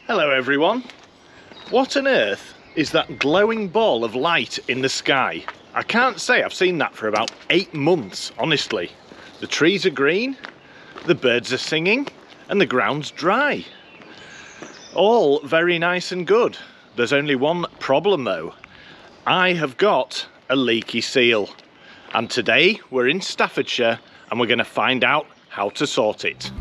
Hello everyone. What on earth is that glowing ball of light in the sky? I can't say I've seen that for about 8 months, honestly. The trees are green, the birds are singing, and the ground's dry. All very nice and good. There's only one problem though. I have got a leaky seal. And today we're in Staffordshire and we're going to find out how to sort it.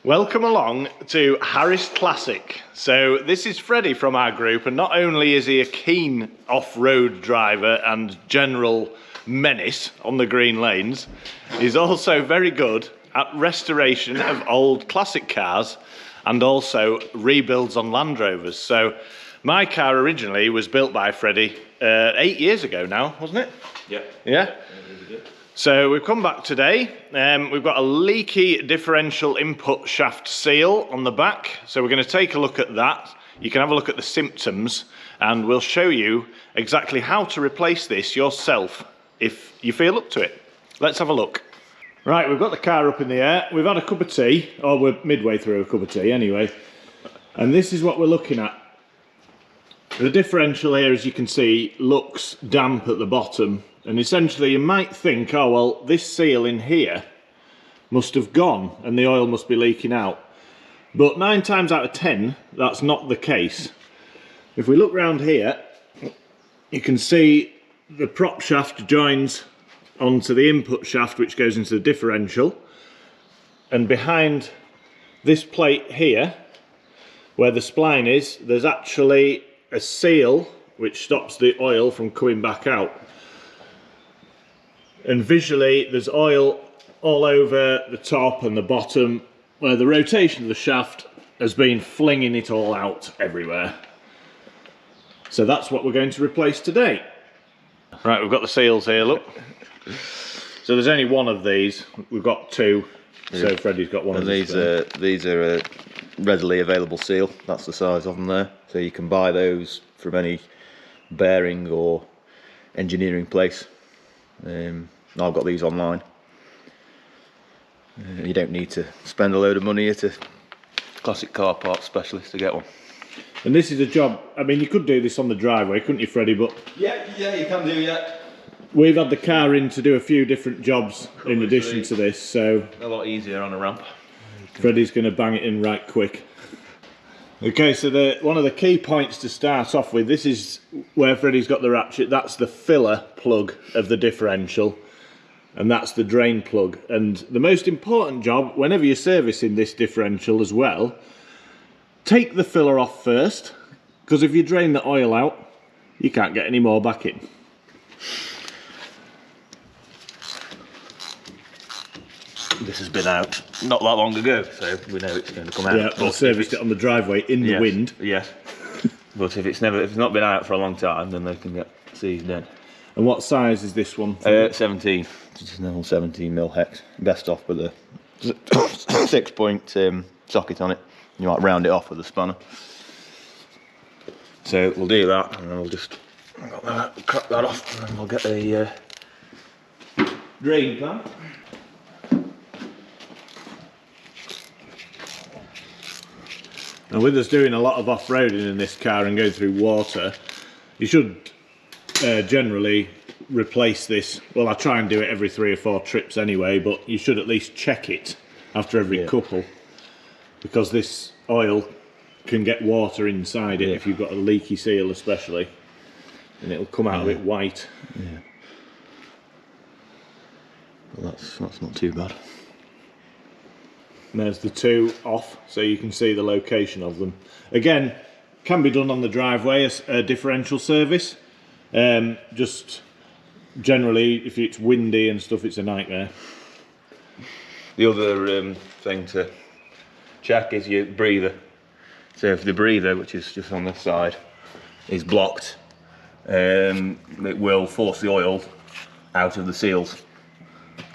Welcome along to Harris Classic. So this is Freddie from our group, and not only is he a keen off-road driver and general menace on the green lanes, he's also very good at restoration of old classic cars and also rebuilds on Land Rovers. So my car originally was built by Freddie 8 years ago now, wasn't it? Yeah. Yeah? So we've come back today, we've got a leaky differential input shaft seal on the back, so we're going to take a look at that. You can have a look at the symptoms and we'll show you exactly how to replace this yourself if you feel up to it. Let's have a look. Right, we've got the car up in the air, we've had a cup of tea, or we're midway through a cup of tea anyway, and this is what we're looking at. The differential here, as you can see, looks damp at the bottom. And essentially you might think, oh well, this seal in here must have gone and the oil must be leaking out. But 9 times out of 10, that's not the case. If we look round here, you can see the prop shaft joins onto the input shaft which goes into the differential. And behind this plate here, where the spline is, there's actually a seal which stops the oil from coming back out. And visually there's oil all over the top and the bottom where the rotation of the shaft has been flinging it all out everywhere. So that's what we're going to replace today. Right, we've got the seals here, look. So there's only one of these, we've got 2, so Freddie's got one of these. These are a readily available seal, that's the size of them there. So you can buy those from any bearing or engineering place. I've got these online. You don't need to spend a load of money at a classic car parts specialist to get one. And this is a job, I mean you could do this on the driveway, couldn't you Freddie? But yeah, you can do, yeah. We've had the car in to do a few different jobs in addition to this, so a lot easier on a ramp. Freddie's going to bang it in right quick. Okay, so one of the key points to start off with, this is where Freddie's got the ratchet, that's the filler plug of the differential, and that's the drain plug. And the most important job, whenever you're servicing this differential as well, take the filler off first, because if you drain the oil out, you can't get any more back in. This has been out not that long ago, so we know it's going to come out. Yeah, I serviced it on the driveway in the wind. Yes, but if it's not been out for a long time, then they can get seized in. And what size is this one? 17. Just an old 17mm hex. Best off with a 6-point socket on it. You might round it off with a spanner. So we'll do that, and then we'll just crack that off, and then we'll get a drain plan. And with us doing a lot of off-roading in this car and going through water, you should generally replace this. Well, I try and do it every 3 or 4 trips anyway, but you should at least check it after every couple, because this oil can get water inside it if you've got a leaky seal especially, and it'll come out a bit white. Yeah. Well, that's not too bad. And there's the 2 off, so you can see the location of them. Again, can be done on the driveway as a differential service. Just generally, if it's windy and stuff, it's a nightmare. The other thing to check is your breather. So if the breather, which is just on this side, is blocked, it will force the oil out of the seals.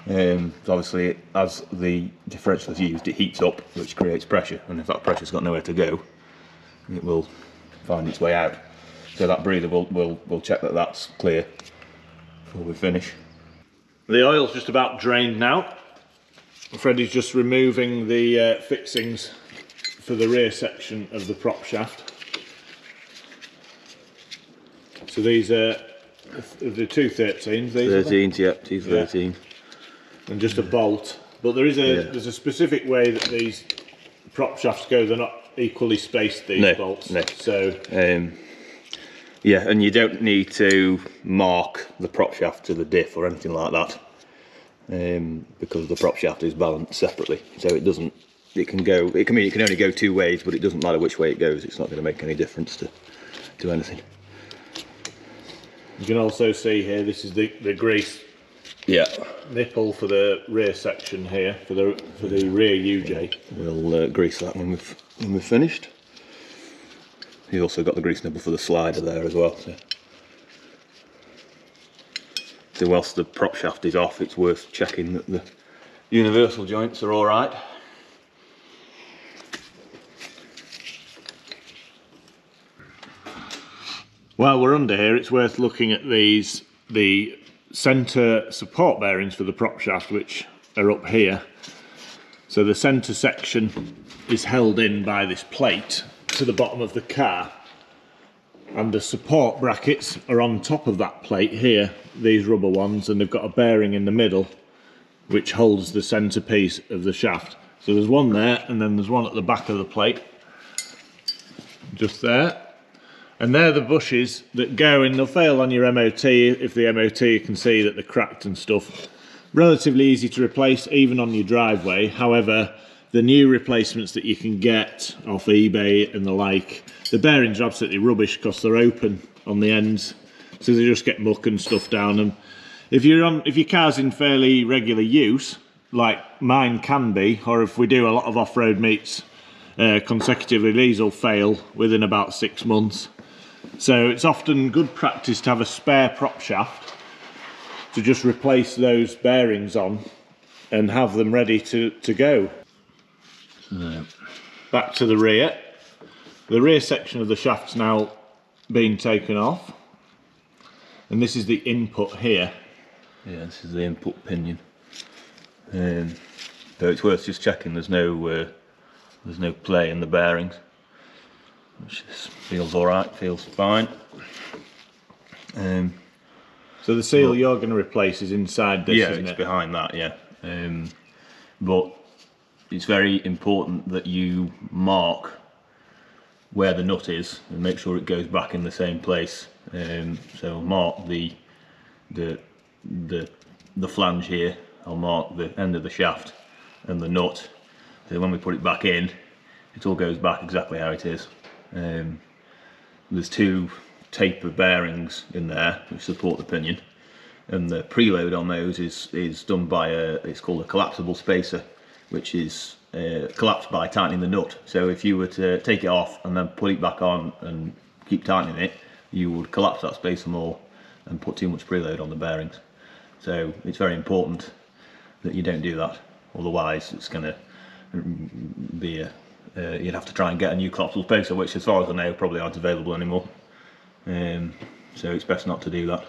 So obviously, as the differential is used, it heats up, which creates pressure, and if that pressure's got nowhere to go, it will find its way out. So that breather will check that that's clear before we finish. The oil's just about drained now. Freddie's just removing the fixings for the rear section of the prop shaft. So these are the 213s. 13s, yep, 213. Yeah. And just a bolt. But there is there's a specific way that these prop shafts go. They're not equally spaced, these bolts. No. So yeah, and you don't need to mark the prop shaft to the diff or anything like that, because the prop shaft is balanced separately. So it doesn't. It can only go two ways, but it doesn't matter which way it goes. It's not going to make any difference to anything. You can also see here, this is the grease nipple for the rear section here, for the rear UJ. We'll grease that when we've finished. You've also got the grease nipple for the slider there as well. So whilst the prop shaft is off, it's worth checking that the universal joints are all right. While we're under here, it's worth looking at the centre support bearings for the prop shaft, which are up here. So the centre section is held in by this plate to the bottom of the car, and the support brackets are on top of that plate here, these rubber ones, and they've got a bearing in the middle which holds the centre piece of the shaft. So there's one there, and then there's one at the back of the plate, just there. And they're the bushes that go in. They'll fail on your MOT if the MOT you can see that they're cracked and stuff. Relatively easy to replace, even on your driveway. However, the new replacements that you can get off eBay and the like, the bearings are absolutely rubbish because they're open on the ends, so they just get muck and stuff down them. If your car's in fairly regular use, like mine can be, or if we do a lot of off-road meets consecutively, these will fail within about 6 months. So it's often good practice to have a spare prop shaft to just replace those bearings on and have them ready to go. Back to the rear. The rear section of the shaft's now been taken off, and this is the input here. Yeah, this is the input pinion. So it's worth just checking there's no play in the bearings, which feels alright, feels fine. So the seal you're going to replace is inside this, isn't it? Yeah, it's behind that, yeah. But it's very important that you mark where the nut is and make sure it goes back in the same place. So mark the flange here. I'll mark the end of the shaft and the nut. So when we put it back in, it all goes back exactly how it is. There's two taper bearings in there which support the pinion, and the preload on those is done by it's called a collapsible spacer, which is collapsed by tightening the nut. So if you were to take it off and then put it back on and keep tightening it, you would collapse that spacer more and put too much preload on the bearings. So it's very important that you don't do that, otherwise it's going to be you'd have to try and get a new collapsible spacer, which as far as I know probably aren't available anymore. So it's best not to do that.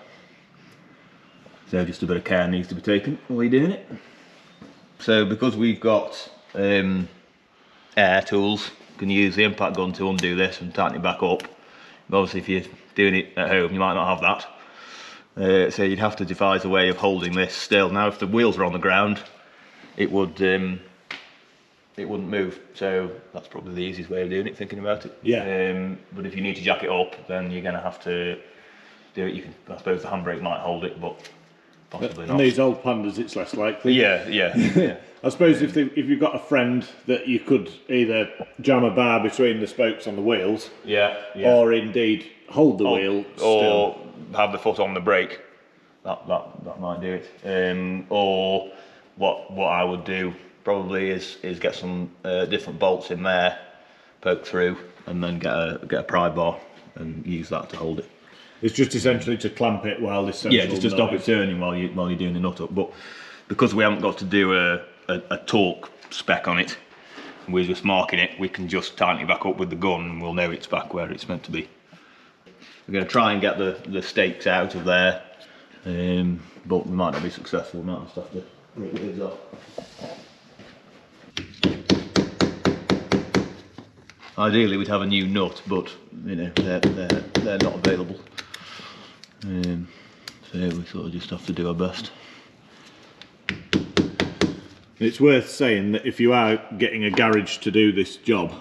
So just a bit of care needs to be taken while you're doing it. So because we've got air tools, you can use the impact gun to undo this and tighten it back up. But obviously if you're doing it at home you might not have that. So you'd have to devise a way of holding this still. Now if the wheels are on the ground, it wouldn't move, so that's probably the easiest way of doing it, thinking about it. Yeah. But if you need to jack it up, then you're going to have to do it. I suppose the handbrake might hold it, but possibly not. And these old Pandas, it's less likely. Yeah. I suppose if you've got a friend that you could either jam a bar between the spokes on the wheels, or indeed hold the wheel, or have the foot on the brake, that might do it. Or what I would do probably is get some different bolts in there, poke through, and then get a pry bar and use that to hold it. It's just essentially to clamp it while this central Yeah, just to stop it turning while you're doing the nut up. But because we haven't got to do a torque spec on it, we're just marking it, we can just tighten it back up with the gun and we'll know it's back where it's meant to be. We're going to try and get the stakes out of there, but we might not be successful. We might just have to break the lids off. Ideally we'd have a new nut, but you know they're not available. So we sort of just have to do our best. It's worth saying that if you are getting a garage to do this job,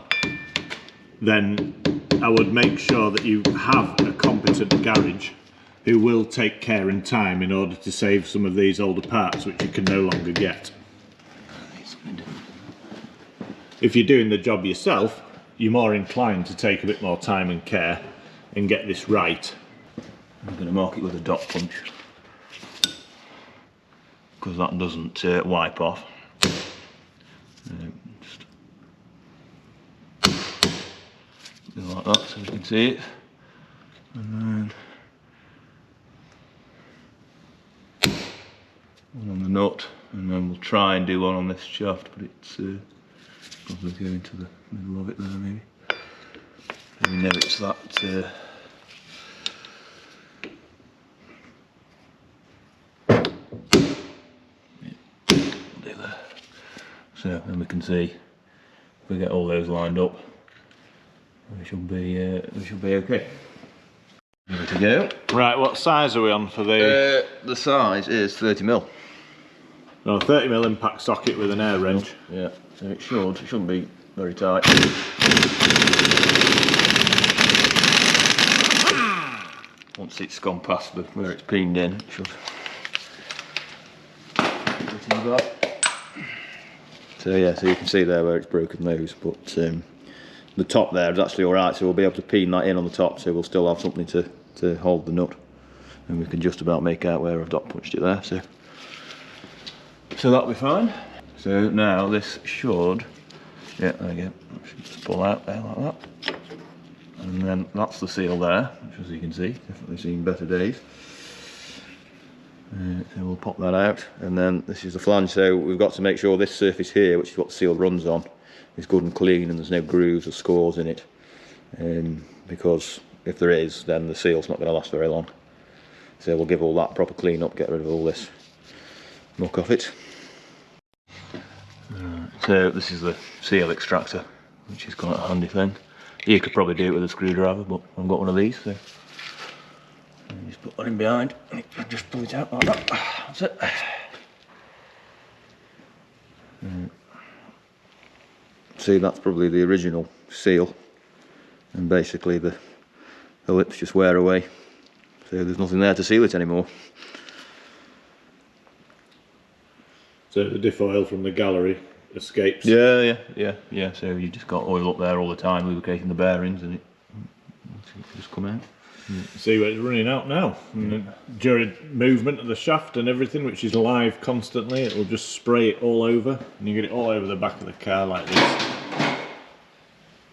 then I would make sure that you have a competent garage who will take care and time in order to save some of these older parts which you can no longer get. If you're doing the job yourself, you're more inclined to take a bit more time and care and get this right. I'm going to mark it with a dot punch because that doesn't wipe off. Just do like that so you can see it, and then one on the nut, and then we'll try and do one on this shaft, but it's probably go into the middle of it there maybe. So we know it's that. So then we can see if we get all those lined up, we should be okay. Ready to go. Right, what size are we on for the? The size is 30mm. No, 30mm impact socket with an air wrench. Yeah, so it shouldn't be very tight. Once it's gone past where it's pinned in, it should. So yeah, so you can see there where it's broken those, but the top there is actually alright, so we'll be able to pin that in on the top, so we'll still have something to hold the nut, and we can just about make out where I've dot punched it there, so that'll be fine. So now this should, yeah, there you go, should just pull out there like that, and then that's the seal there, which as you can see, definitely seen better days. So we'll pop that out, and then this is the flange, so we've got to make sure this surface here, which is what the seal runs on, is good and clean and there's no grooves or scores in it, because if there is, then the seal's not going to last very long. So we'll give all that proper clean up, get rid of all this muck off it. So this is the seal extractor, which is quite a handy thing. You could probably do it with a screwdriver, but I've got one of these, so just put that in behind and just pull it out like that. That's it. See, that's probably the original seal, and basically the lips just wear away, so there's nothing there to seal it anymore. So the diff oil from the gallery escapes. Yeah. So you just got oil up there all the time, lubricating the bearings, and it just come out. See where it's running out now. And during movement of the shaft and everything, which is live constantly, it will just spray it all over, and you get it all over the back of the car like this.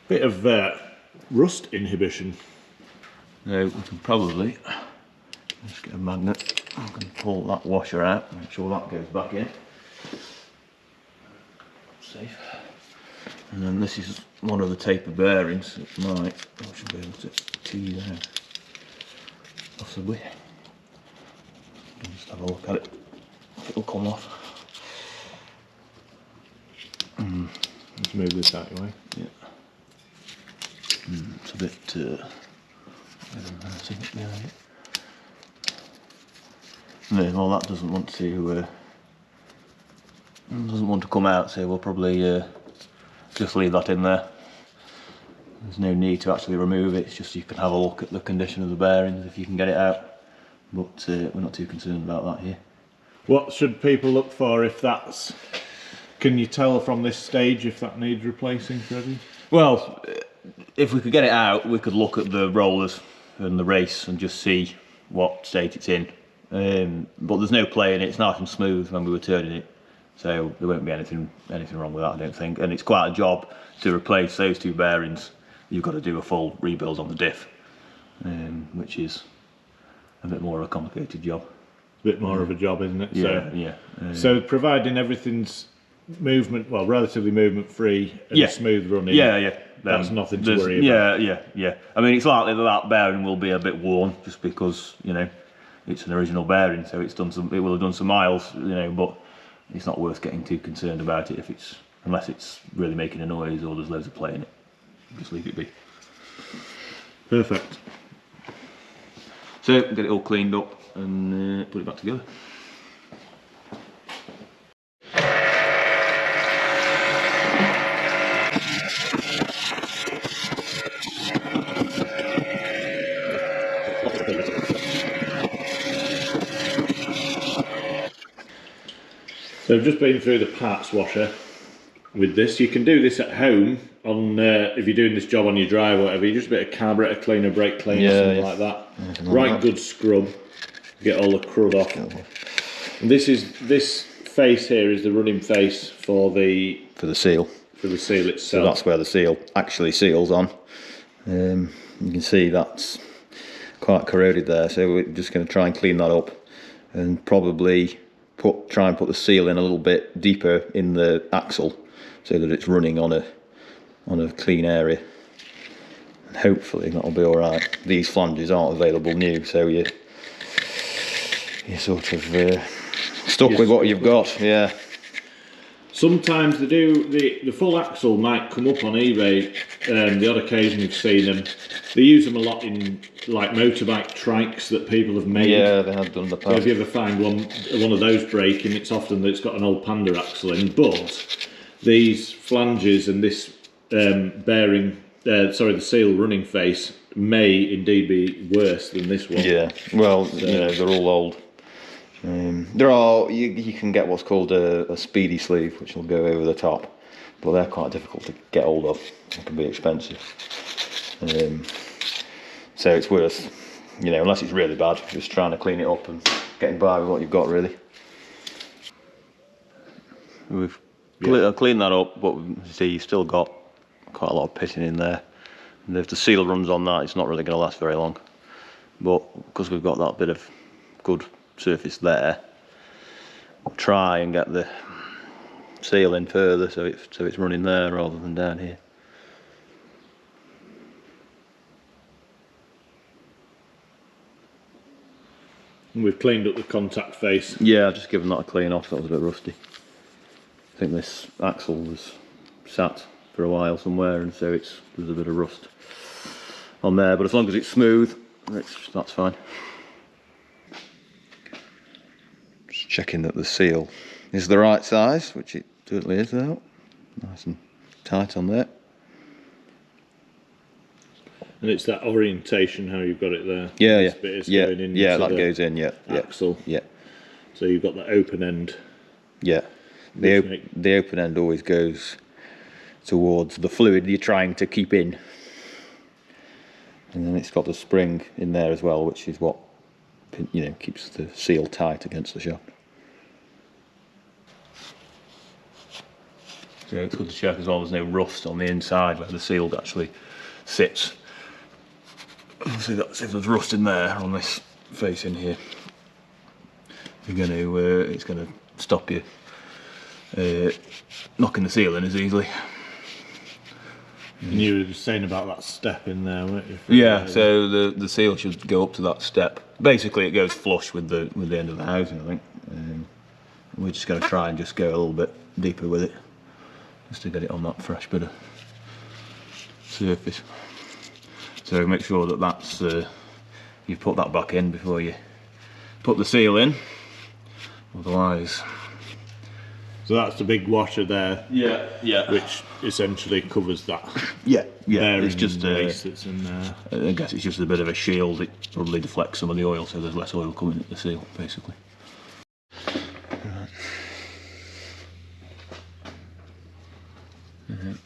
Bit of rust inhibition. Now we can probably just get a magnet. I can pull that washer out, make sure that goes back in. Safe. And then this is one of the taper bearings. It might, I should be able to tease out. Possibly. Just have a look at it. It'll come off. Let's move this out of your way. Yeah. It's a bit behind it. No, well, that doesn't want to come out, so we'll probably just leave that in there. There's no need to actually remove it, it's just you can have a look at the condition of the bearings if you can get it out, but we're not too concerned about that here. What should people look for if that's... Can you tell from this stage if that needs replacing, Freddie? Well, if we could get it out, we could look at the rollers and the race and just see what state it's in. But there's no play in it, it's nice and smooth when we were turning it, so there won't be anything wrong with that, I don't think. And it's quite a job to replace those two bearings. You've got to do a full rebuild on the diff, which is a bit more of a complicated job. A bit more of a job, isn't it? Yeah, So, yeah. So providing everything's movement, well, relatively movement free and smooth running. Yeah. That's nothing to worry about. Yeah. I mean, it's likely that bearing will be a bit worn, just because, you know, it's an original bearing, so it will have done some miles, you know, but it's not worth getting too concerned about it unless it's really making a noise or there's loads of play in it. Just leave it be. Perfect. So get it all cleaned up and put it back together. So I've just been through the parts washer with this. You can do this at home on if you're doing this job on your drive or whatever. You just a bit of carburetor cleaner, brake cleaner, something like that. Right, good scrub. Get all the crud off. And this face here is the running face for the seal. For the seal itself. So that's where the seal actually seals on. You can see that's quite corroded there. So we're just going to try and clean that up, and probably try and put the seal in a little bit deeper in the axle, so that it's running on a clean area. And hopefully that'll be all right. These flanges aren't available new, so you're sort of stuck with what you've got. Yeah. Sometimes they do the full axle might come up on eBay. The odd occasion you've seen them. They use them a lot in like motorbike trikes that people have made. Yeah, they have done the past. So if you ever find one of those breaking, it's often that it's got an old Panda axle in. But these flanges and this bearing, the seal running face may indeed be worse than this one. Yeah. Well, you know, they're all old. You can get what's called a speedy sleeve, which will go over the top, but they're quite difficult to get hold of. They can be expensive. So it's worth, you know, unless it's really bad, just trying to clean it up and getting by with what you've got, really. We've cleaned that up, but see, you've still got quite a lot of pitting in there. And if the seal runs on that, it's not really going to last very long. But because we've got that bit of good surface there, we'll try and get the seal in further so it's running there rather than down here. And we've cleaned up the contact face. Yeah, I've just given that a clean off. That was a bit rusty. I think this axle was sat for a while somewhere, and so there's a bit of rust on there. But as long as it's smooth, that's fine. Just checking that the seal is the right size, which it totally is now. Nice and tight on there. And it's that orientation, how you've got it there. Yeah, this bit is going into that goes in, axle. Yeah. So you've got the open end. Yeah. The open end always goes towards the fluid you're trying to keep in. And then it's got the spring in there as well, which is what, you know, keeps the seal tight against the shaft. So it's good to check as well there's no rust on the inside where the seal actually sits. See that, if there's rust in there on this face in here, it's going to stop you knocking the seal in as easily. And you were saying about that step in there, weren't you? Yeah, so the seal should go up to that step. Basically, it goes flush with the end of the housing, I think. We're just going to try and just go a little bit deeper with it, just to get it on that fresh bit of surface. So make sure that that's you put that back in before you put the seal in. Otherwise. So that's the big washer there. Yeah. Which essentially covers that. Yeah. It's just that's in there. I guess it's just a bit of a shield. It probably deflects some of the oil, so there's less oil coming at the seal, basically.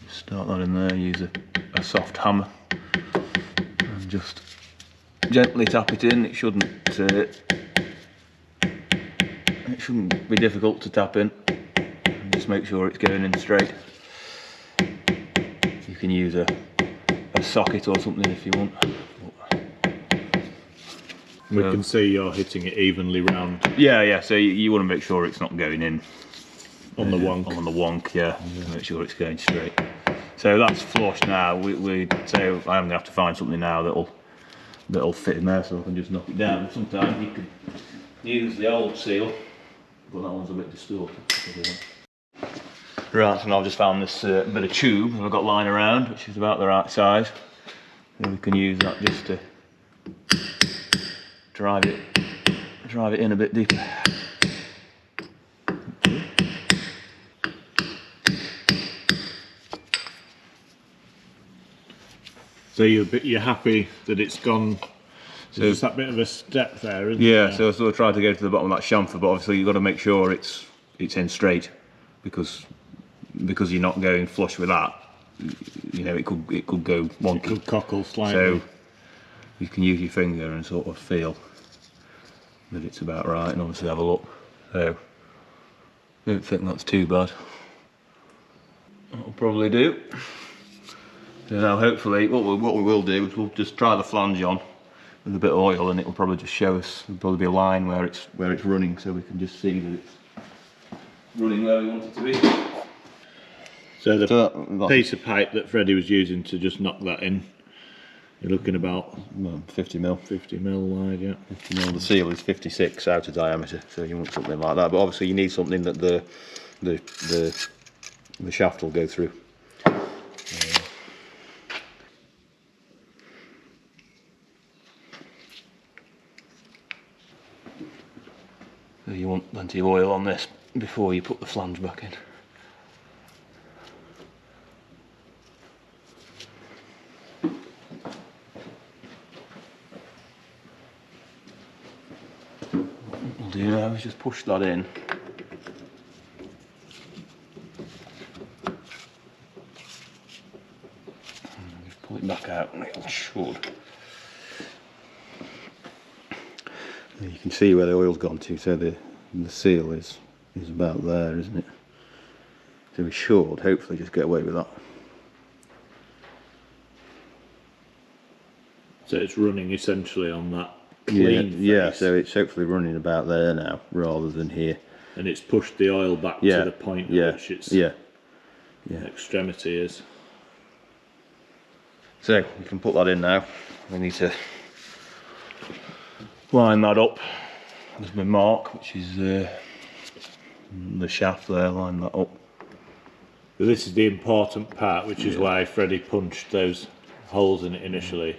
Start that in there. Use a soft hammer and just gently tap it in. It shouldn't be difficult to tap in. Just make sure it's going in straight. You can use a socket or something if you want. We can see you're hitting it evenly round. Yeah. So you want to make sure it's not going in on the wonk. On the wonk, yeah. Make sure it's going straight. So that's flush now. So I'm gonna have to find something now that'll fit in there, so I can just knock it down. Sometimes you could use the old seal, but that one's a bit distorted. Right, so now I've just found this bit of tube that I've got lying around, which is about the right size. And we can use that just to drive it in a bit deeper. So you're happy that it's gone. So there's that bit of a step there, isn't there? Yeah, so I sort of tried to go to the bottom of that chamfer, but obviously you've got to make sure it's in straight, because you're not going flush with that. You know, it could go wonky. It could cockle slightly. So you can use your finger and sort of feel that it's about right, and obviously have a look. So I don't think that's too bad. That'll probably do. So now hopefully what we will do is we'll just try the flange on with a bit of oil, and it will probably just show us. There'll probably be a line where it's running, so we can just see that it's running where we want it to be. So the piece of pipe that Freddie was using to just knock that in, you're looking about 50 mil. 50 mil wide, yeah. 50 mil. The seal is 56 outer diameter, so you want something like that. But obviously you need something that the shaft will go through. So you want plenty of oil on this before you put the flange back in. What we'll do now is just push that in. And just pull it back out, and it should. You can see where the oil's gone to, so the seal is about there, isn't it? So we should hopefully just get away with that. So it's running essentially on that clean face. Yeah, so it's hopefully running about there now rather than here. And it's pushed the oil back to the point at which its extremity is. So we can put that in now. We need to line that up. There's my mark, which is the shaft there. Line that up. So this is the important part, which is why Freddie punched those holes in it initially.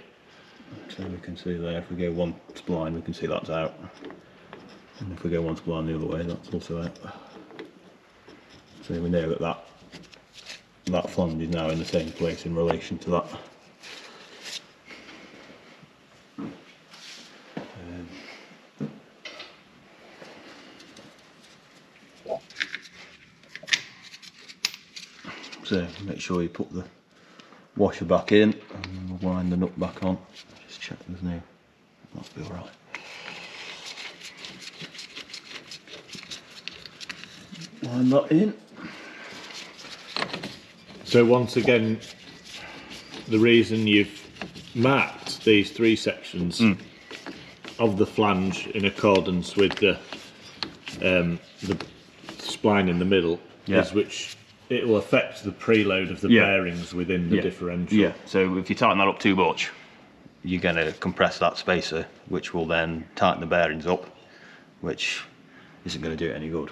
So we can see there, if we go one spline, we can see that's out. And if we go one spline the other way, that's also out. So we know that flange is now in the same place in relation to that. So make sure you put the washer back in, and we'll wind the nut back on. Just check there's no, that'll be alright. Wind that in. So once again, the reason you've marked these three sections of the flange in accordance with the spline in the middle is which it will affect the preload of the bearings within the differential. Yeah, so if you tighten that up too much, you're going to compress that spacer, which will then tighten the bearings up, which isn't going to do it any good.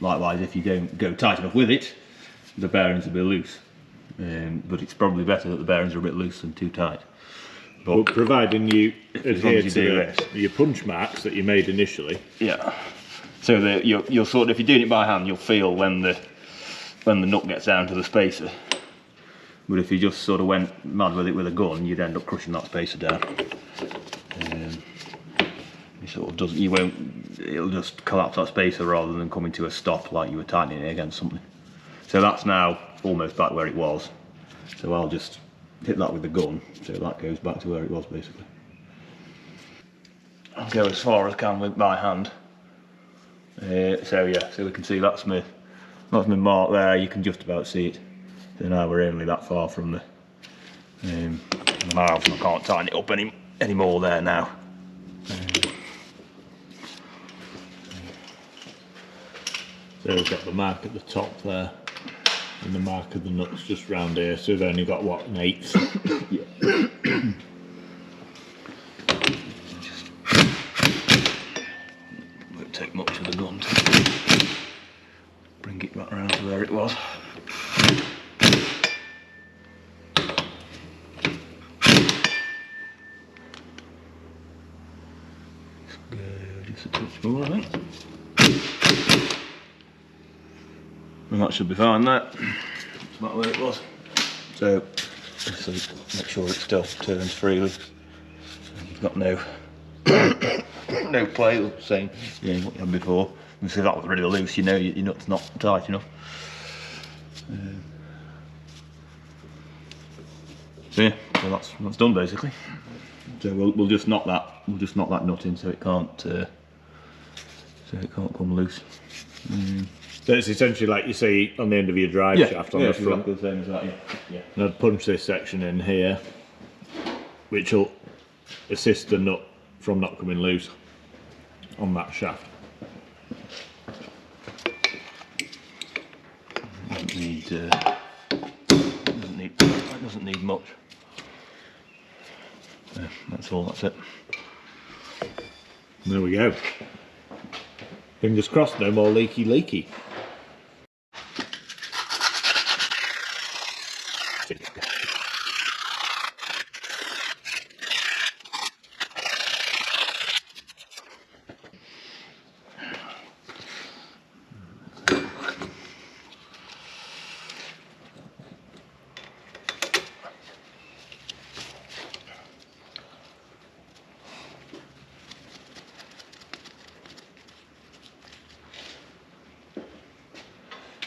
Likewise, if you don't go tight enough with it, the bearings will be loose. But it's probably better that the bearings are a bit loose than too tight. But providing you adhere to your punch marks that you made initially. Yeah. So you'll sort of, if you're doing it by hand, you'll feel when the nut gets down to the spacer. But if you just sort of went mad with it with a gun, you'd end up crushing that spacer down. You sort of doesn't. You won't. It'll just collapse that spacer rather than coming to a stop like you were tightening it against something. So that's now almost back where it was. So I'll just hit that with the gun, so that goes back to where it was basically. I'll go as far as I can with my hand. So we can see that's my mark there. You can just about see it. So now we're only that far from the. Now I can't tighten it up any more there now. So we've got the mark at the top there, and the mark of the nuts just round here, so we've only got, what, an eighth? Yeah. Won't take much of the gun to bring it back around to where it was. Go just a touch more, I think. And that should be fine, that. It's about where it was. So, obviously, make sure it still turns freely. So you've got no no play, the same what you had before. And so if that was really loose, you know your nut's not tight enough. So yeah, so that's done basically. So we'll just knock that nut in so it can't come loose. So it's essentially like you see on the end of your drive shaft on the front. Exactly the same as that, yeah. And I'd punch this section in here, which will assist the nut from not coming loose on that shaft. Doesn't need much. Yeah, that's it. There we go. Fingers crossed, no more leaky.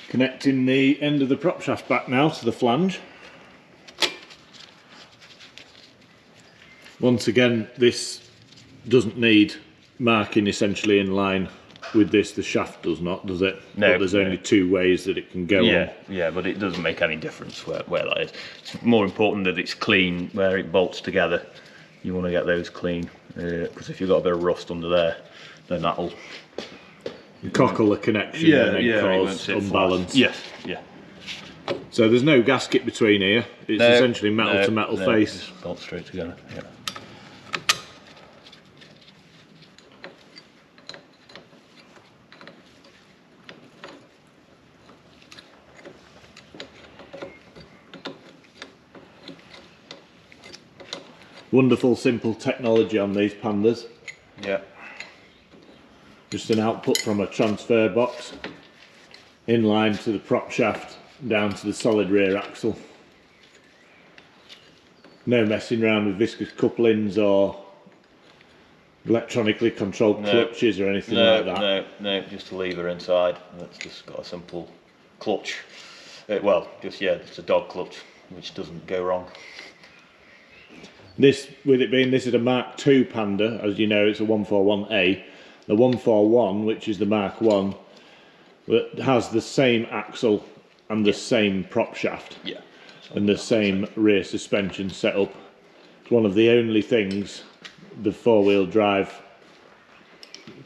Connecting the end of the prop shaft back now to the flange. Once again, this doesn't need marking essentially in line with this. The shaft does not, does it? No. But there's only two ways that it can go on. Yeah, but it doesn't make any difference where that is. It's more important that it's clean where it bolts together. You want to get those clean, because if you've got a bit of rust under there, then that'll Cockle the connection and then cause unbalance. Yes, yeah. So there's no gasket between here. It's essentially metal to metal face. Just bolt straight together. Yeah. Wonderful, simple technology on these Pandas. Yeah. Just an output from a transfer box, in line to the prop shaft, down to the solid rear axle. No messing around with viscous couplings or electronically controlled clutches or anything like that. No, just a lever inside. That's just got a simple clutch. It's a dog clutch, which doesn't go wrong. This, with it being this is a Mark II Panda, as you know, it's a 141A. The 141, which is the Mark 1, has the same axle and the same prop shaft. Yeah. And the same rear suspension setup. It's one of the only things the four-wheel drive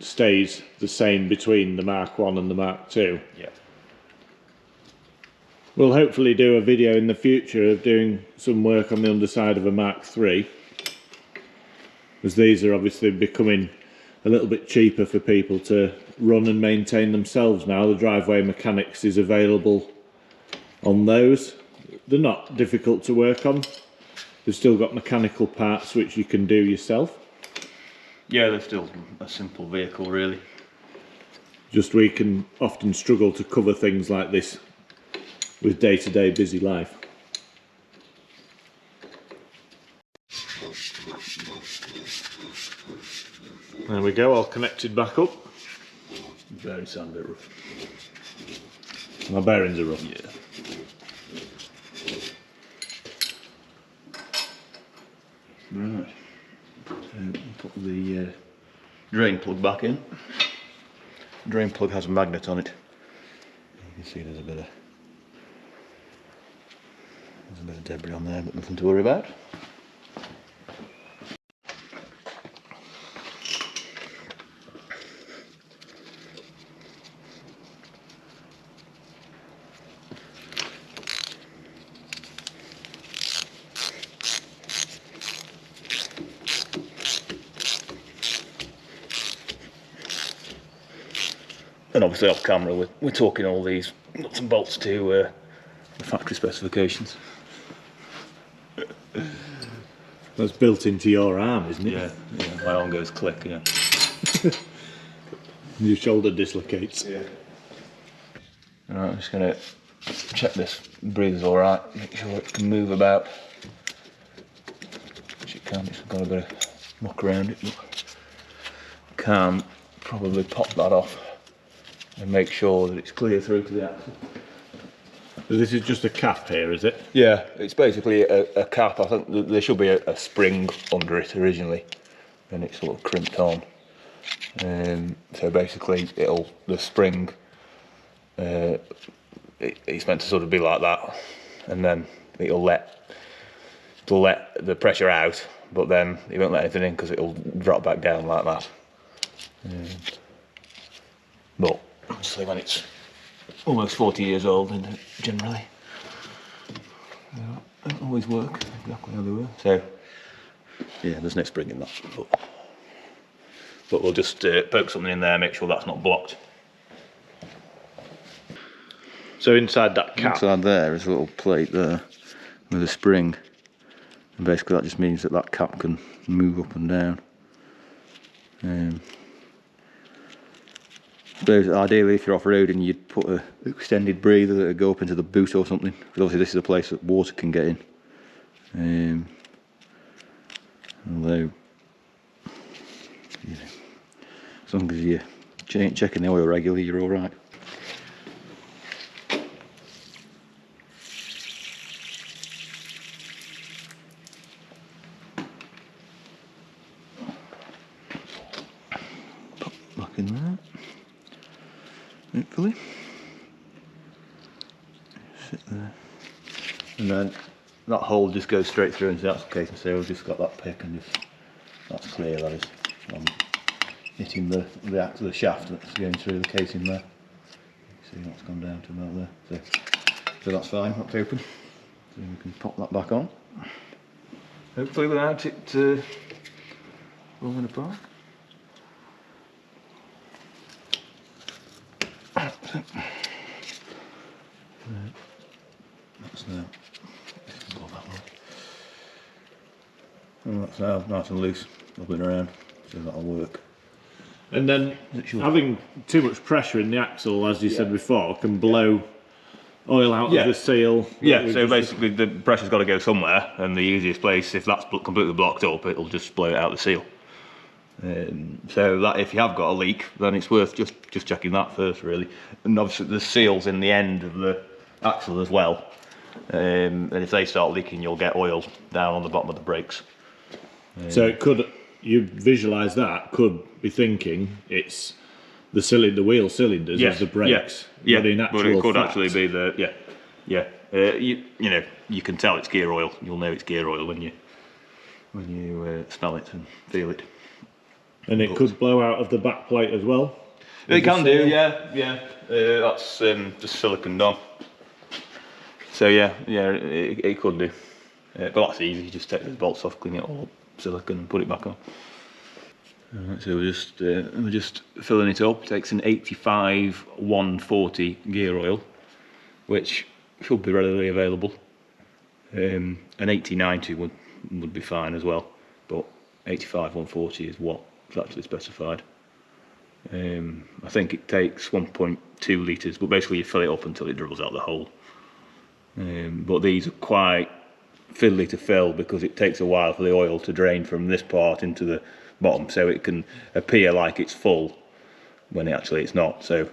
stays the same between the Mark 1 and the Mark II. Yeah. We'll hopefully do a video in the future of doing some work on the underside of a Mark III, as these are obviously becoming a little bit cheaper for people to run and maintain themselves now. The driveway mechanics is available on those. They're not difficult to work on. They've still got mechanical parts which you can do yourself. Yeah, they're still a simple vehicle really. Just we can often struggle to cover things like this with day-to-day busy life. There we go, all connected back up. Very sound bit rough. My bearings are rough. Yeah. Right. So put the drain plug back in. Drain plug has a magnet on it. You can see there's a bit of debris on there, but nothing to worry about. And obviously off camera we're talking all these nuts and bolts to the factory specifications. That's built into your arm, isn't it? Yeah, my arm goes click, yeah. Your shoulder dislocates. Yeah. Alright, I'm just going to check this breather's alright, make sure it can move about. Which it can, it's got a bit of muck around it, but can probably pop that off and make sure that it's clear through to the axle. So this is just a cap here, is it? Yeah, it's basically a cap. I think there should be a spring under it originally, and it's sort of crimped on. So basically, the spring, it's meant to sort of be like that, and then it'll let the pressure out, but then it won't let anything in because it'll drop back down like that. But obviously, when it's almost 40 years old, and generally they don't always work exactly how they were. So yeah, there's no spring in that, but we'll just poke something in there, make sure that's not blocked. So inside that cap, Inside there is a little plate there with a spring, and basically that just means that cap can move up and down. So ideally, if you're off-roading, you'd put an extended breather that would go up into the boot or something, because obviously this is a place that water can get in. Although, as long as you're checking the oil regularly, you're all right. Pop back in there. Hopefully. Sit there. And then that hole just goes straight through into the axle casing, so we've just got that pick and just, that's clear, that is. I'm hitting the shaft that's going through the casing there. See that's gone down to about there. So that's fine, that's open. So we can pop that back on. Hopefully without it falling apart. That's now. And that's now nice and loose, bobbing around, so that'll work. and then having too much pressure in the axle, as you said before, can blow oil out of the seal. Yeah, so basically the pressure's got to go somewhere, and the easiest place, if that's completely blocked up, it'll just blow it out the seal. So that if you have got a leak, then it's worth just checking that first, really. And obviously the seal's in the end of the axle as well, and if they start leaking, you'll get oil down on the bottom of the brakes. So it could, you visualise that, could be thinking it's the wheel cylinders as the brakes. Yeah, but it could actually be the you know, you can tell it's gear oil. You'll know it's gear oil when you smell it and feel it. And it could blow out of the back plate as well. It can do, yeah. That's just silicon on. So it could do. But that's easy. You just take the bolts off, clean it all up, silicon, and put it back on. Alright, so we're just filling it up. It takes an 85 140 gear oil, which should be readily available. An 8090 would be fine as well, but 85 140 is what is actually specified. I think it takes 1.2 litres, but basically you fill it up until it dribbles out the hole. But these are quite fiddly to fill because it takes a while for the oil to drain from this part into the bottom, so it can appear like it's full when actually it's not. So,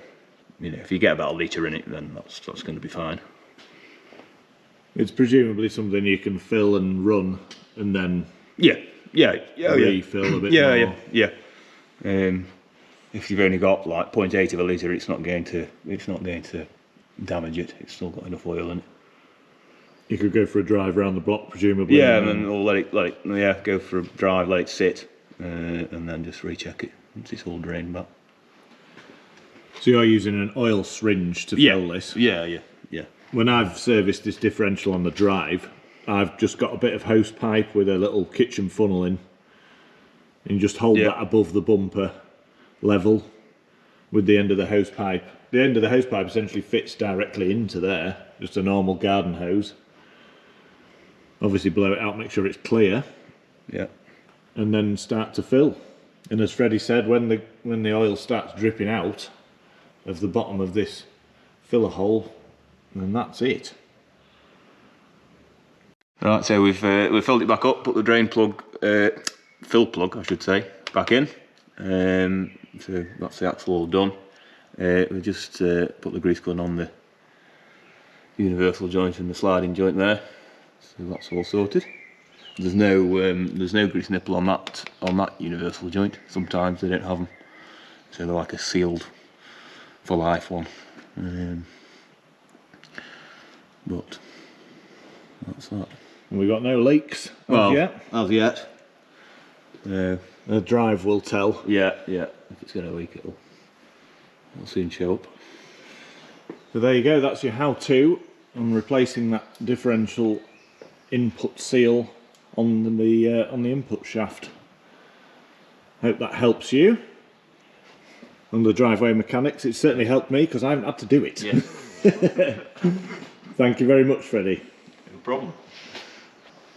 you know, if you get about a litre in it, then that's going to be fine. It's presumably something you can fill and run, and then refill a bit more. Yeah. If you've only got like 0.8 of a litre, it's not going to damage it. It's still got enough oil in it. You could go for a drive around the block, presumably. Yeah, and then we'll let it go for a drive, let it sit, and then just recheck it once it's all drained back. So you're using an oil syringe to fill this? Yeah. When I've serviced this differential on the drive, I've just got a bit of hose pipe with a little kitchen funnel in, and you just hold that above the bumper level, with the end of the hose pipe. The end of the hose pipe essentially fits directly into there, just a normal garden hose. Obviously blow it out, make sure it's clear. Yeah. And then start to fill. And as Freddie said, when the oil starts dripping out of the bottom of this filler hole, then that's it. Right, so we've filled it back up, put the drain plug, fill plug I should say, back in. So that's the axle all done. We just put the grease gun on the universal joint and the sliding joint there. So that's all sorted. There's no grease nipple on that universal joint. Sometimes they don't have them, so they're like a sealed for life one. But that's that. And we've got no leaks Well, yet. as yet. The drive will tell. Yeah. If it's going to leak, it'll soon show up. So there you go. That's your how-to on replacing that differential input seal on the input shaft. Hope that helps you. On the driveway mechanics, it certainly helped me because I haven't had to do it. Yeah. Thank you very much, Freddie. No problem.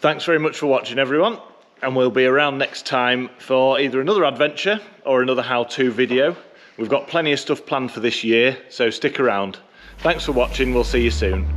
Thanks very much for watching, everyone, and we'll be around next time for either another adventure or another how-to video. We've got plenty of stuff planned for this year, so stick around. Thanks for watching, we'll see you soon.